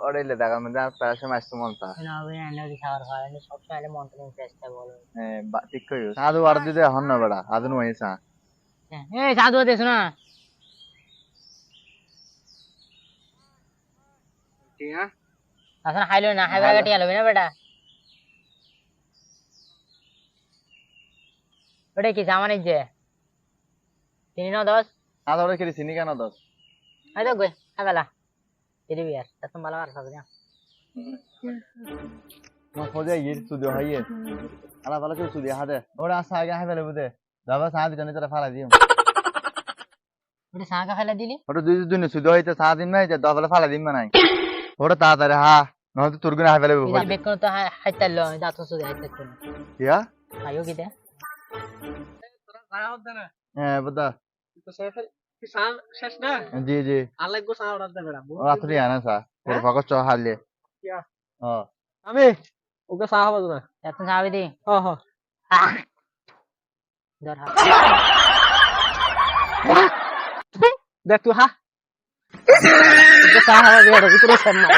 ওড়াইলে দেখা মানে প্রায় সময় আসতে মন তা না ওই এনার্জি খাওয়ার হয় না সব সময় মন তো ফ্রেশ থাকে বলো ঠিক কইও সাধু আর দিতে হন না বেড়া আদন হইছা এই সাধু দেছ না ঠিক হ্যাঁ আসলে হাইলো না হাইবার গাটি আলো না বেটা ওটা কি সামানিক যে 3-9-10 না ধরে কি চিনি কেন দস আই তো গই হাইবালা এরি বিয়ার তখন ভালো আর সব না মা ফজে গির সুদি হইয়ে আলা ভালো করে সুদি হাদে ওরা আসা আগে হাইবেলে বুদে দাবা সাহাবি জানি তারা ফালা দিও ওটা সাগা ফেলা দিলি ওটা দুই দিন সুদি হইতে সাত দিন নাই যে দবলে ফালা দিন নাই ওটা তাড়াতাড়ি হা নয়তো তোর গুনা হাইবেলে এই বেকন তো হাইতালো দাঁত সুদি হাইতাতো কিয়া আয়ো কি দে তোরা যায় হদ না হ্যাঁ বদা তো কি সান শেষ না জি জি আলাই গো সান অর্ডার দে বেড়া রাত্রি আনা সা তোর ফকস চ হালে কিয়া ও আমি ওকে সাহা বাজু না এখন যাবি দি হ হ ধর হা দেখ তুই হা ওকে সাহা বাজু এটা ভিতরে সান না